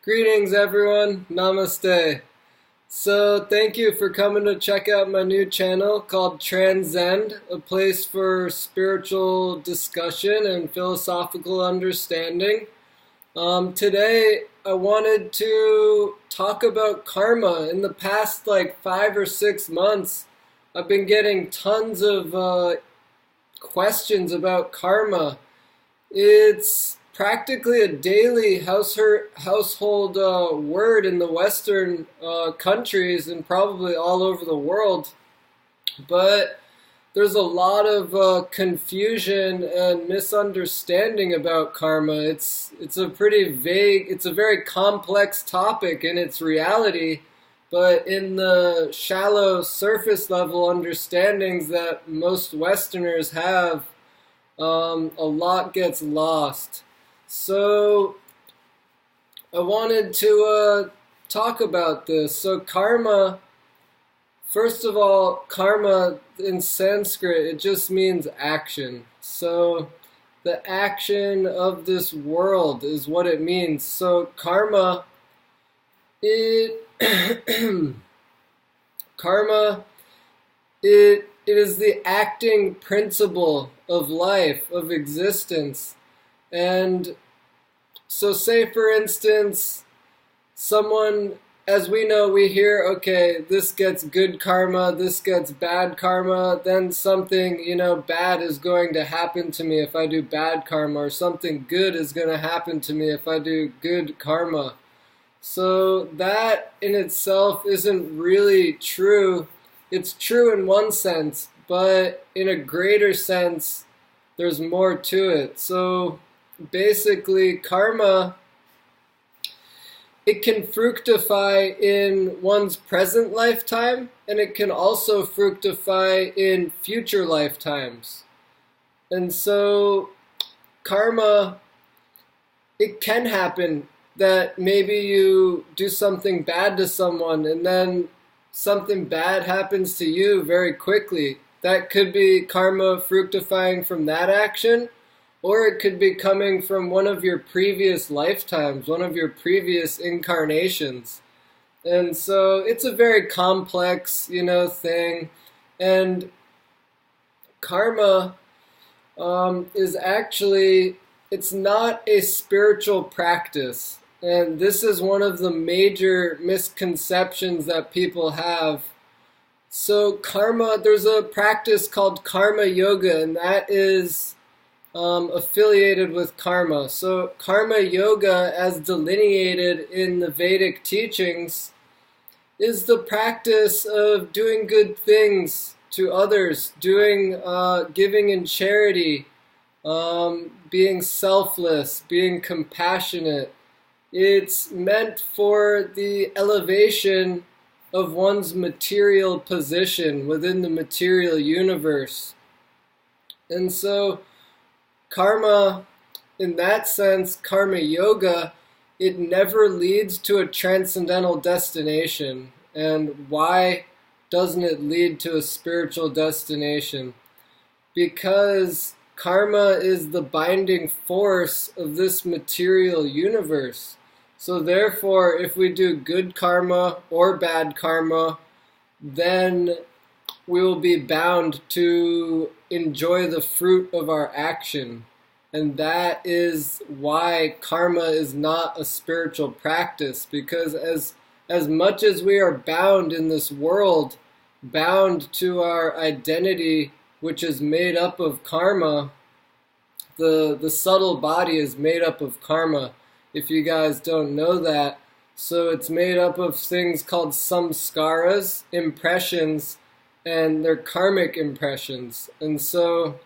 Greetings everyone, namaste. So thank you for coming to check out my new channel called Transcend, a place for spiritual discussion and philosophical understanding. Today I wanted to talk about karma. In the past 5 or 6 months, I've been getting tons of questions about karma. It's practically a daily household word in the Western countries and probably all over the world. But there's a lot of confusion and misunderstanding about karma. It's a pretty vague, it's a very complex topic in its reality, but in the shallow surface level understandings that most Westerners have, a lot gets lost. So I wanted to talk about this. So karma, first of all, karma in Sanskrit, it just means action. So the action of this world is what it means. So karma, it karma, it is the acting principle of life, of existence. And so say for instance, someone, as we know, we hear, okay, this gets good karma, this gets bad karma, then something, bad is going to happen to me if I do bad karma, or something good is going to happen to me if I do good karma. So that in itself isn't really true. It's true in one sense, but in a greater sense, there's more to it. So basically, karma, it can fructify in one's present lifetime, and it can also fructify in future lifetimes. And so karma, it can happen that maybe you do something bad to someone and then something bad happens to you very quickly. That could be karma fructifying from that action, or it could be coming from one of your previous lifetimes, one of your previous incarnations. And so it's a very complex, thing. And karma is actually, it's not a spiritual practice. And this is one of the major misconceptions that people have. So karma, there's a practice called karma yoga, and that is affiliated with karma. So karma yoga, as delineated in the Vedic teachings, is the practice of doing good things to others, doing giving in charity, being selfless, being compassionate. It's meant for the elevation of one's material position within the material universe. And so karma, in that sense, karma yoga, it never leads to a transcendental destination. And why doesn't it lead to a spiritual destination? Because karma is the binding force of this material universe. So therefore, if we do good karma or bad karma, then we will be bound to enjoy the fruit of our action. And that is why karma is not a spiritual practice, because as much as we are bound in this world, bound to our identity, which is made up of karma, the subtle body is made up of karma, if you guys don't know that. So it's made up of things called samskaras, impressions, and they're karmic impressions. And so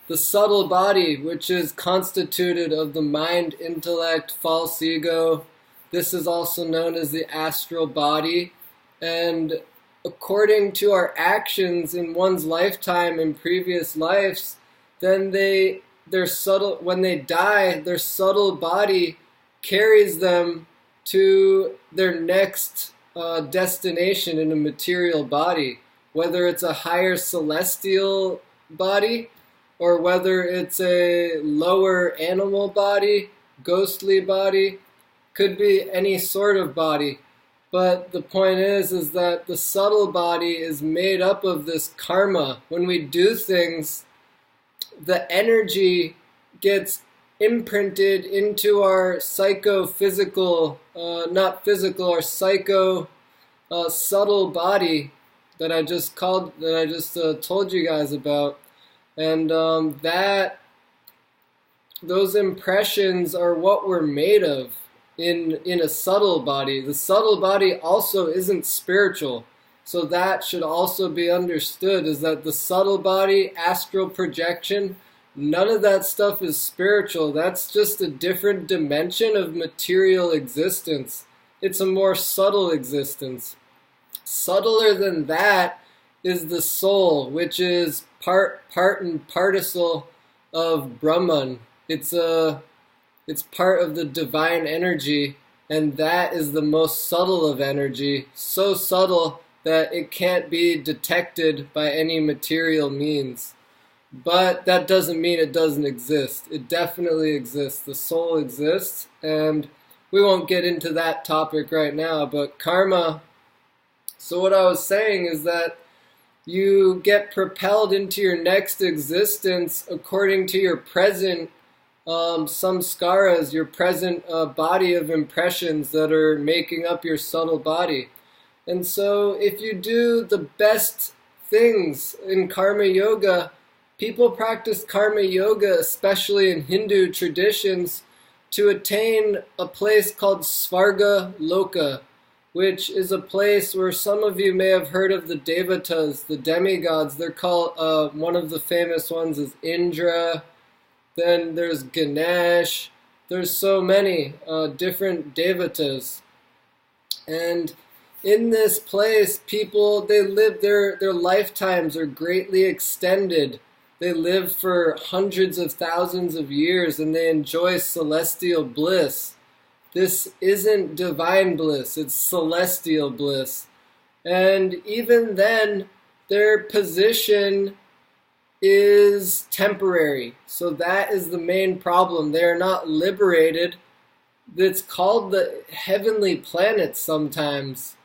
the subtle body, which is constituted of the mind, intellect, false ego, this is also known as the astral body. And according to our actions in one's lifetime in previous lives, then when they die, their subtle body carries them to their next destination in a material body, whether it's a higher celestial body or whether it's a lower animal body, ghostly body, could be any sort of body. But the point is that the subtle body is made up of this karma. When we do things, the energy gets imprinted into our psychophysical, not physical, our psycho subtle body that I just told you guys about, and those impressions are what we're made of in a subtle body. The subtle body also isn't spiritual. So that should also be understood, is that the subtle body, astral projection, none of that stuff is spiritual. That's just a different dimension of material existence. It's a more subtle existence. Subtler than that is the soul, which is part and parcel of Brahman. It's part of the divine energy, and that is the most subtle of energy. So subtle that it can't be detected by any material means. But that doesn't mean it doesn't exist. It definitely exists. The soul exists, and we won't get into that topic right now, but karma. So what I was saying is that you get propelled into your next existence according to your present samskaras, your present body of impressions that are making up your subtle body. And so if you do the best things in karma yoga, people practice karma yoga, especially in Hindu traditions, to attain a place called Svarga Loka, which is a place where some of you may have heard of the devatas, the demigods. They're called, one of the famous ones is Indra, then there's Ganesh. There's so many different devatas. And in this place, people, they live, their lifetimes are greatly extended. They live for hundreds of thousands of years, and they enjoy celestial bliss. This isn't divine bliss, it's celestial bliss. And even then, their position is temporary. So that is the main problem. They are not liberated. It's called the heavenly planet sometimes,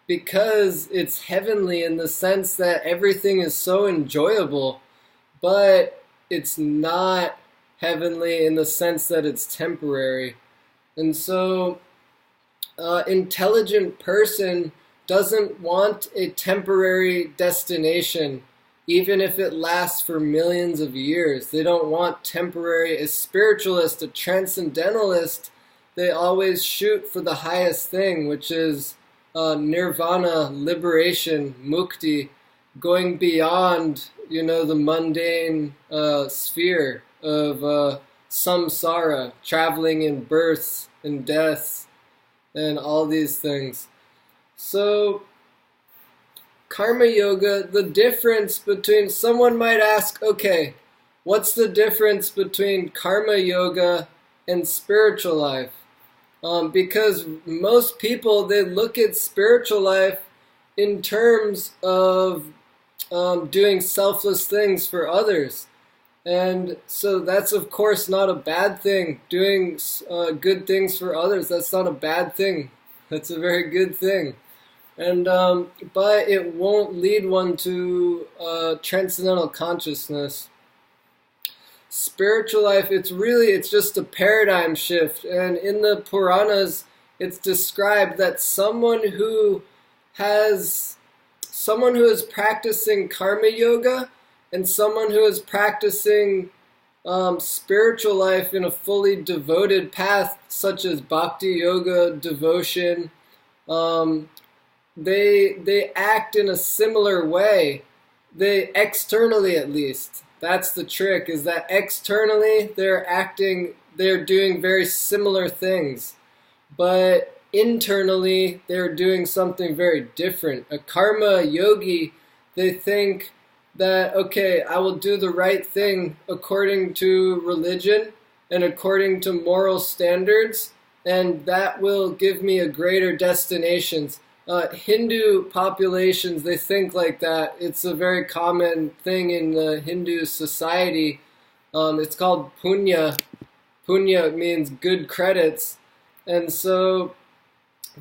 because it's heavenly in the sense that everything is so enjoyable, but it's not heavenly in the sense that it's temporary. And so intelligent person doesn't want a temporary destination, even if it lasts for millions of years. They don't want temporary. A spiritualist, a transcendentalist, they always shoot for the highest thing, which is nirvana, liberation, mukti, going beyond, the mundane sphere of samsara, traveling in births and deaths and all these things. So karma yoga, the difference between, someone might ask, okay, what's the difference between karma yoga and spiritual life? Because most people, they look at spiritual life in terms of doing selfless things for others. And so that's of course not a bad thing. Doing good things for others, that's not a bad thing. That's a very good thing. And but it won't lead one to transcendental consciousness. Spiritual life, it's just a paradigm shift. And in the Puranas, it's described that someone who is practicing karma yoga and someone who is practicing spiritual life in a fully devoted path, such as bhakti yoga, devotion, they act in a similar way. They externally, at least. That's the trick, is that externally they're doing very similar things. But internally, they're doing something very different. A karma yogi, they think that, okay, I will do the right thing according to religion and according to moral standards, and that will give me a greater destination. Hindu populations, they think like that. It's a very common thing in the Hindu society. It's called punya. Punya means good credits. And so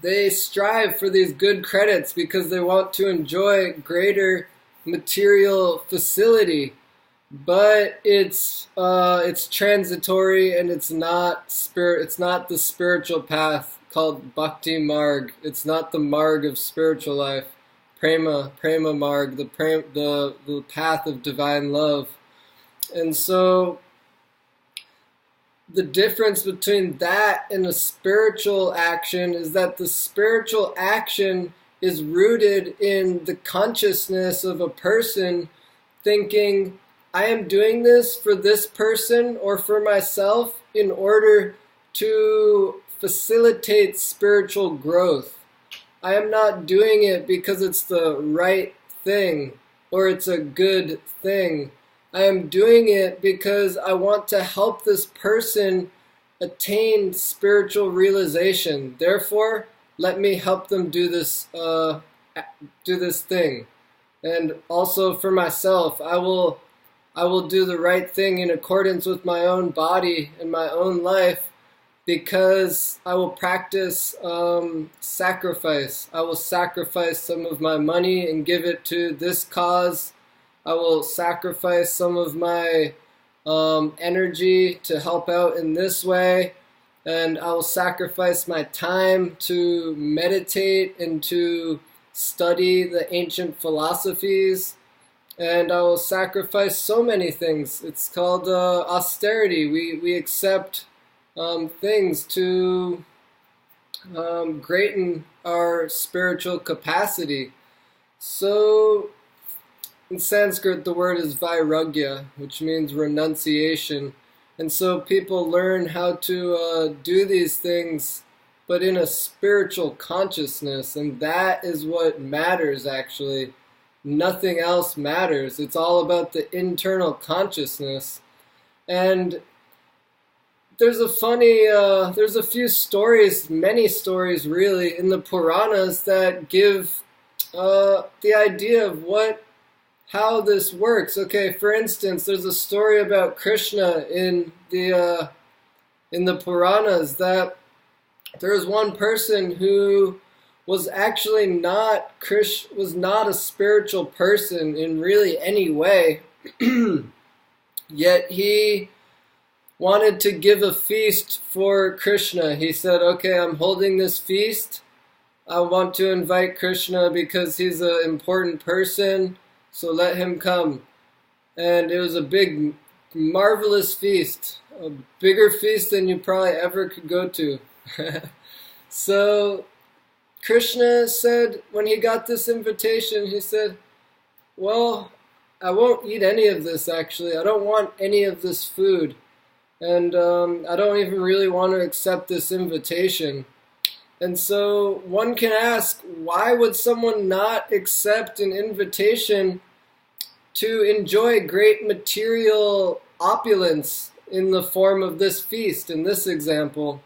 they strive for these good credits because they want to enjoy greater material facility, but it's transitory, and it's not the spiritual path called Bhakti Marg. It's not the marg of spiritual life, prema marg, the path of divine love. And so the difference between that and a spiritual action is that the spiritual action is rooted in the consciousness of a person thinking, I am doing this for this person or for myself in order to facilitate spiritual growth. I am not doing it because it's the right thing or it's a good thing. I am doing it because I want to help this person attain spiritual realization. Therefore, let me help them do this thing. And also for myself, I will do the right thing in accordance with my own body and my own life, because I will practice sacrifice. I will sacrifice some of my money and give it to this cause. I will sacrifice some of my energy to help out in this way, and I will sacrifice my time to meditate and to study the ancient philosophies, and I will sacrifice so many things. It's called austerity. We accept things to greaten our spiritual capacity. So in Sanskrit, the word is vairagya, which means renunciation. And so people learn how to do these things, but in a spiritual consciousness. And that is what matters, actually. Nothing else matters. It's all about the internal consciousness. And there's a few stories, many stories really, in the Puranas that give the idea of how this works. Okay, for instance, there's a story about Krishna in the Puranas, that there was one person who was actually not a spiritual person in really any way, yet he wanted to give a feast for Krishna. He said, okay, I'm holding this feast. I want to invite Krishna because he's an important person, so let him come. And it was a big, marvelous feast, a bigger feast than you probably ever could go to. So Krishna said, when he got this invitation, he said, well, I won't eat any of this actually. I don't want any of this food. And I don't even really want to accept this invitation. And so one can ask, why would someone not accept an invitation to enjoy great material opulence in the form of this feast, in this example?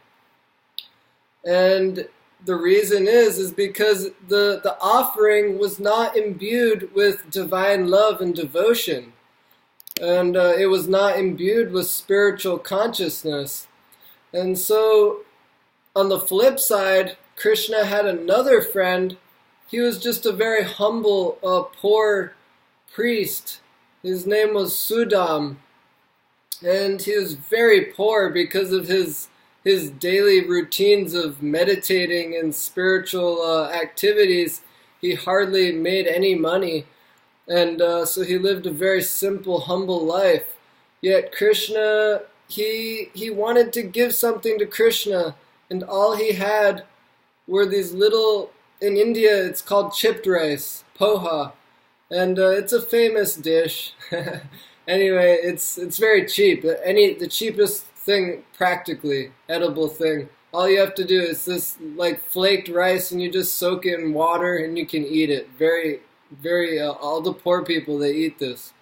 And the reason is because the offering was not imbued with divine love and devotion. And it was not imbued with spiritual consciousness. And so, on the flip side, Krishna had another friend. He was just a very humble, poor priest. His name was Sudam. And he was very poor because of his daily routines of meditating and spiritual activities. He hardly made any money. And so he lived a very simple, humble life. Yet Krishna, he wanted to give something to Krishna, and all he had were these little, in India it's called chipped rice, poha, and it's a famous dish. Anyway, it's very cheap. The cheapest thing, practically edible thing. All you have to do is this like flaked rice, and you just soak it in water, and you can eat it. All the poor people, they eat this.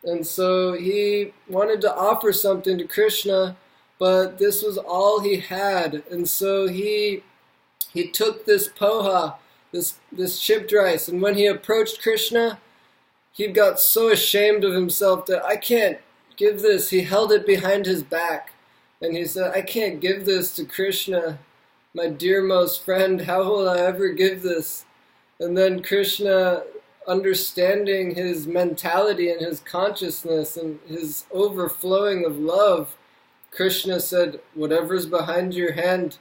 And so he wanted to offer something to Krishna, but this was all he had. And so he took this poha, this chipped rice, and when he approached Krishna, he got so ashamed of himself that I can't give this. He held it behind his back, and he said, I can't give this to Krishna. my dearmost friend, how will I ever give this? And then Krishna, understanding his mentality and his consciousness and his overflowing of love, Krishna said, whatever's behind your hand,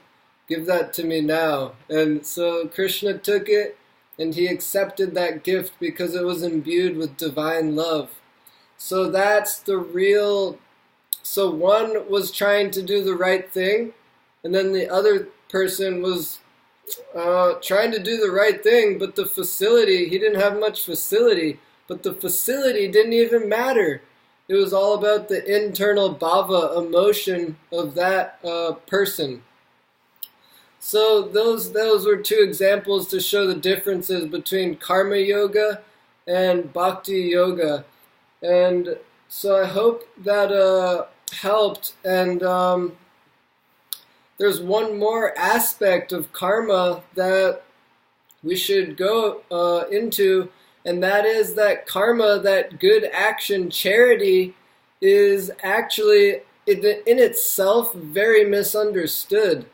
give that to me now. And so Krishna took it and he accepted that gift because it was imbued with divine love. So that's the real. So one was trying to do the right thing, and then the other person was trying to do the right thing, but the facility, he didn't have much facility, but the facility didn't even matter. It was all about the internal bhava, emotion of that person. So those were two examples to show the differences between karma yoga and bhakti yoga. And so I hope that helped. And there's one more aspect of karma that we should go into, and that is that karma, that good action, charity, is actually in itself very misunderstood.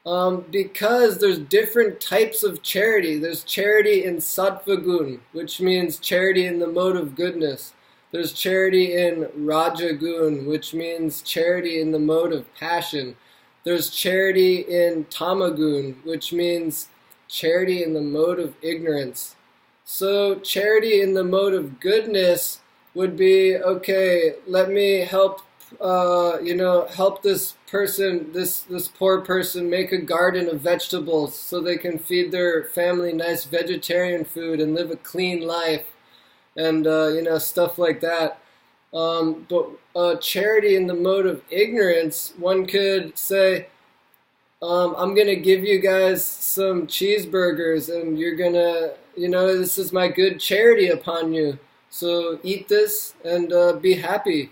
Because there's different types of charity. There's charity in sattva gun, which means charity in the mode of goodness. There's charity in raja gun, which means charity in the mode of passion. There's charity in tamagun, which means charity in the mode of ignorance. So charity in the mode of goodness would be, okay, let me help help this person, this poor person, make a garden of vegetables so they can feed their family nice vegetarian food and live a clean life, and stuff like that. But charity in the mode of ignorance, one could say, I'm gonna give you guys some cheeseburgers, and you're gonna, this is my good charity upon you. So eat this and be happy.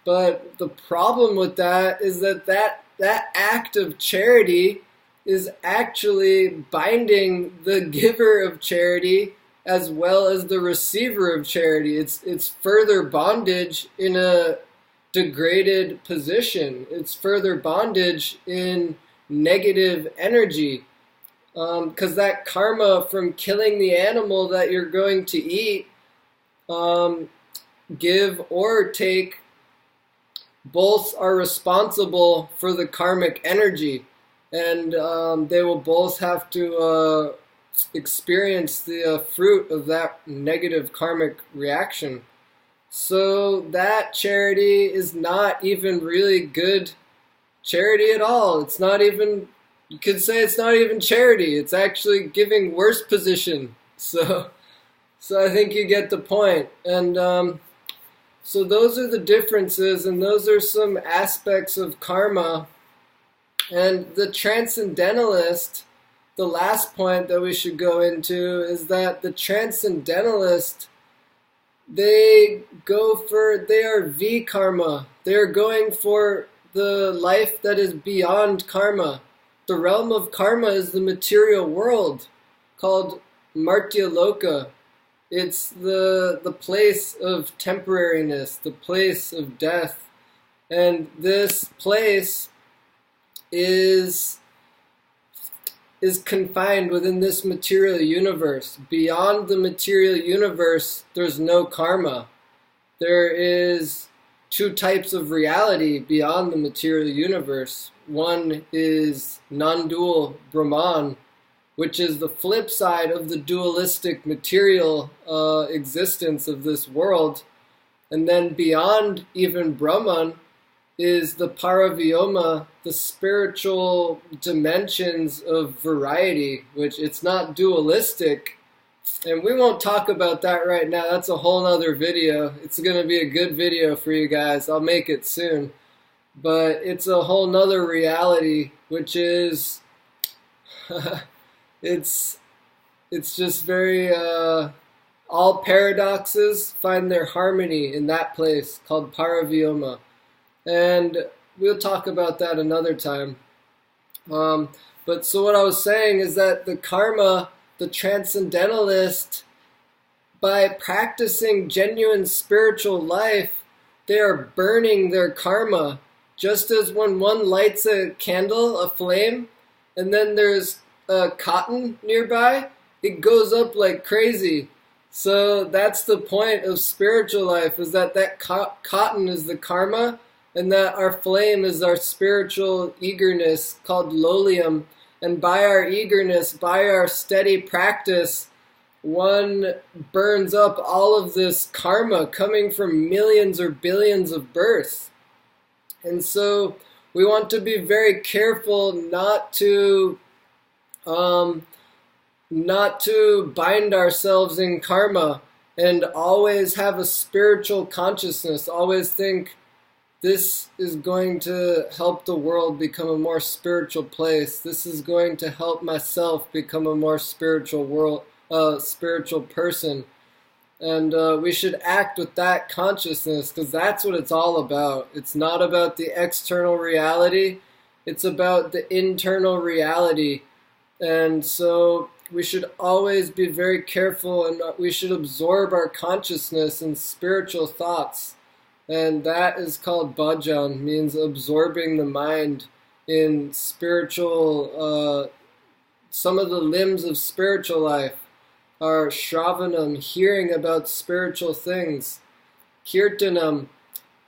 But the problem with that is that act of charity is actually binding the giver of charity as well as the receiver of charity. It's further bondage in a degraded position. It's further bondage in negative energy. Because that karma from killing the animal that you're going to eat, give or take, both are responsible for the karmic energy, and they will both have to experience the fruit of that negative karmic reaction. So that charity is not even really good charity at all. It's not even, you could say it's not even charity. It's actually giving worse position. So I think you get the point. And so those are the differences, and those are some aspects of karma. And the transcendentalist, the last point that we should go into is that the transcendentalist, they are V-karma. They are going for the life that is beyond karma. The realm of karma is the material world, called Martya Loka. It's the place of temporariness, the place of death. And this place is confined within this material universe. Beyond the material universe, there's no karma. There is two types of reality beyond the material universe. One is non-dual Brahman, which is the flip side of the dualistic material existence of this world. And then beyond even Brahman is the Paravyoma, the spiritual dimensions of variety, which it's not dualistic. And we won't talk about that right now. That's a whole nother video. It's going to be a good video for you guys. I'll make it soon. But it's a whole nother reality, which is... It's just very, all paradoxes find their harmony in that place called Paravyoma. And we'll talk about that another time. But so what I was saying is that the karma, the transcendentalist, by practicing genuine spiritual life, they are burning their karma. Just as when one lights a candle, a flame, and then there's cotton nearby, it goes up like crazy. So that's the point of spiritual life, is that cotton is the karma, and that our flame is our spiritual eagerness called lolium. And by our eagerness, by our steady practice, one burns up all of this karma coming from millions or billions of births. And so we want to be very careful not to bind ourselves in karma, and always have a spiritual consciousness. Always think, this is going to help the world become a more spiritual place. This is going to help myself become a more spiritual person. And we should act with that consciousness, because that's what it's all about. It's not about the external reality. It's about the internal reality. And so we should always be very careful, and we should absorb our consciousness in spiritual thoughts. And that is called bhajan, means absorbing the mind in spiritual, some of the limbs of spiritual life are shravanam, hearing about spiritual things, kirtanam,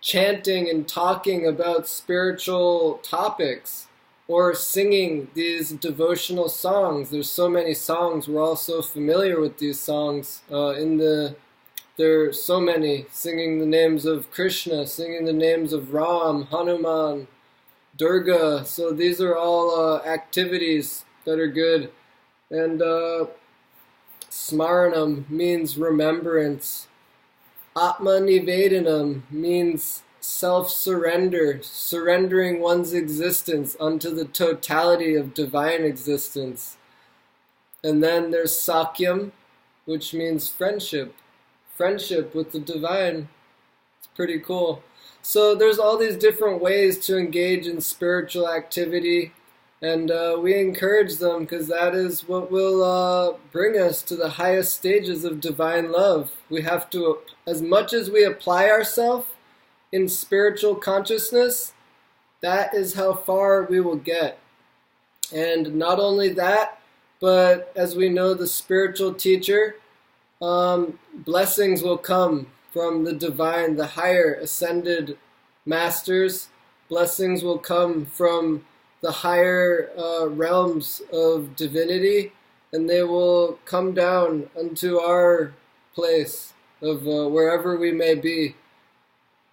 chanting and talking about spiritual topics, or singing these devotional songs. There's so many songs, we're all so familiar with these songs. There are so many, singing the names of Krishna, singing the names of Ram, Hanuman, Durga. So these are all activities that are good. And smaranam means remembrance. Atma nivedanam means self-surrender, surrendering one's existence unto the totality of divine existence. And then there's sakyam, which means friendship. Friendship with the divine. It's pretty cool. So there's all these different ways to engage in spiritual activity, and we encourage them, because that is what will bring us to the highest stages of divine love. We have to, as much as we apply ourselves in spiritual consciousness, that is how far we will get. And not only that, but as we know, the spiritual teacher, blessings will come from the divine, the higher ascended masters. Blessings will come from the higher realms of divinity, and they will come down unto our place of wherever we may be.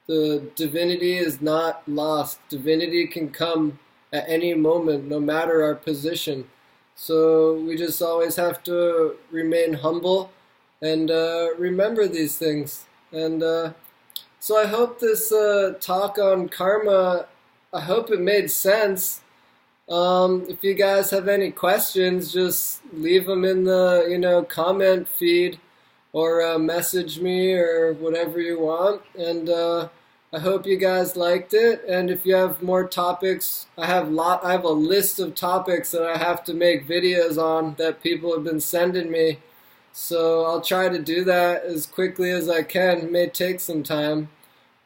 The divinity is not lost. Divinity can come at any moment, no matter our position. So we just always have to remain humble and remember these things. And so I hope this talk on karma, I hope it made sense. If you guys have any questions, just leave them in the comment feed, or message me, or whatever you want. And I hope you guys liked it. And if you have more topics, I have a list of topics that I have to make videos on that people have been sending me. So I'll try to do that as quickly as I can. It may take some time,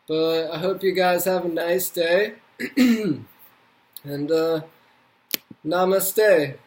but I hope you guys have a nice day. And namaste.